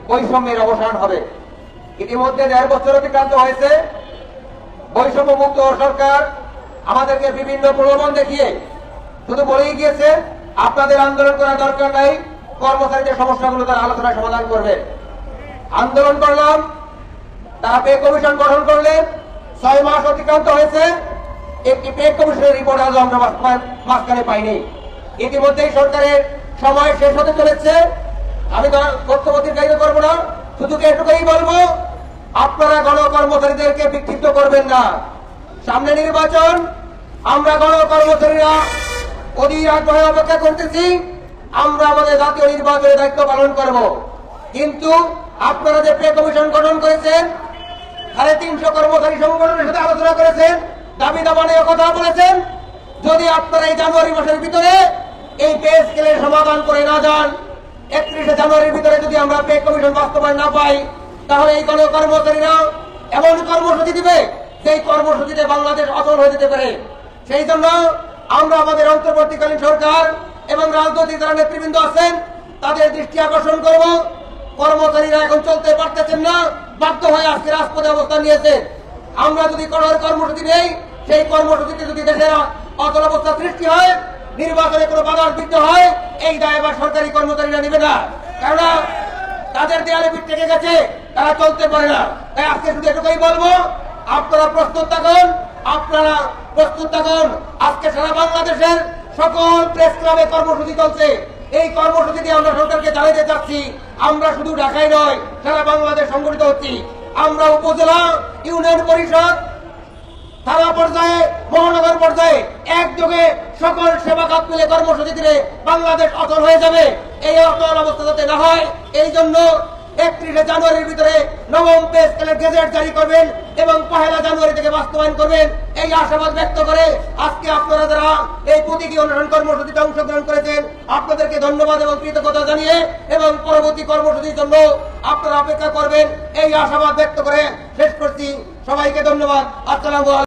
বৈষম্যের অবসান হবে। ইতিমধ্যে 1.5 বছর অতিক্রান্ত হয়েছে। বৈষম্য মুক্ত সরকার আমাদেরকে বিভিন্ন প্রলোভন দেখিয়ে শুধু বলেই গিয়েছে আপনাদের আন্দোলন করার দরকার নাই, কর্মচারীদের সমস্যাগুলো তারা আলোচনায় সমাধান করবে। আন্দোলন করলাম, তারা পে কমিশন গঠন করলেন, 6 মাস অতিক্রান্ত হয়েছে, একটি পে কমিশনের রিপোর্ট আজ আমরা মাঝখানে পাইনি। ইতিমধ্যেই সরকারের সময় শেষ হতে চলেছে। আমি বক্তব্য দীর্ঘায়িত করবো না, শুধু এটুকুই বলবো, আপনারা গণকর্মচারীদেরকে বিক্ষিপ্ত করবেন না। সামনে নির্বাচন, আমরা গণকর্মচারীরা অধীর আগ্রহে অপেক্ষা করতেছি। আমরা আমাদের জাতীয় নির্বাচনের দায়িত্ব পালন করব, কিন্তু আপনারা যে পে কমিশন গঠন করেছেন, 350 কর্মচারী সংগঠনের সাথে আলোচনা করেছেন, দাবি দাবা নিয়ে কথা বলেছেন, যদি আপনারা এই জানুয়ারি মাসের ভিতরে এই পে স্কেলের সমাধান করে না যান, 31শে জানুয়ারির ভিতরে যদি আমরা পে কমিশন বাস্তবায়ন না পাই, তাহলে এই গণকর্মচারীরা এমন কর্মসূচি দিবে সেই কর্মসূচিতে বাংলাদেশ অচল হয়ে যেতে পারে। সেই জন্য আমরা আমাদের অন্তর্বর্তীকালীন সরকার এবং রাজনৈতিক যারা নেতৃবৃন্দ আছেন তাদের দৃষ্টি আকর্ষণ করব। কর্মচারীরা এখন চলতে পারতেছেন না, বাধ্য হয়ে আজকে রাজপথে অবস্থান নিয়েছে। আমরা যদি কঠোর কর্মসূচি নেই, সেই কর্মসূচিতে যদি দেশের অচলাবস্থা সৃষ্টি হয়, নির্বাচনে কোনো বাধার বিঘ্ন হয়, এই দায় এবার সরকারি কর্মচারীরা নেবে না, কেননা তাদের দেয়ালে পিঠ থেকে গেছে, তারা চলতে পারে না। তাই আজকে শুধু এটুকুই বলবো, আপনারা প্রস্তুত থাকুন, আপনারা প্রস্তুত থাকুন। আজকে সারা বাংলাদেশের সকল প্রেস ক্লাবে কর্মসূচি চলছে। এই কর্মসূচি দিয়ে আমরা সরকারকে জানাতে চাচ্ছি, আমরা শুধু ঢাকায় নয়, সারা বাংলাদেশ সংগঠিত হচ্ছি। আমরা উপজেলা, ইউনিয়ন পরিষদ, থানা পর্যায়ে, মহানগর পর্যায়ে একযোগে সকল সেবা খাত মিলে কর্মসূচি দিলে বাংলাদেশ অচল হয়ে যাবে। এই অচল অবস্থা যাতে না হয়, এই জন্য 31শে জানুয়ারির ভিতরে 9ম পে স্কেলের গেজেট জারি করবেন এবং 1 জানুয়ারি থেকে বাস্তবায়ন করবেন, এই আশাবাদ ব্যক্ত করে আজকে আপনারা যারা এই প্রতীকী অনুষ্ঠান কর্মসূচিতে অংশগ্রহণ করেছেন আপনাদেরকে ধন্যবাদ এবং কৃতজ্ঞতা জানিয়ে এবং পরবর্তী কর্মসূচির জন্য আপনারা অপেক্ষা করবেন এই আশাবাদ ব্যক্ত করে শেষ করছি। সবাইকে ধন্যবাদ। আসসালামু আলাইকুম।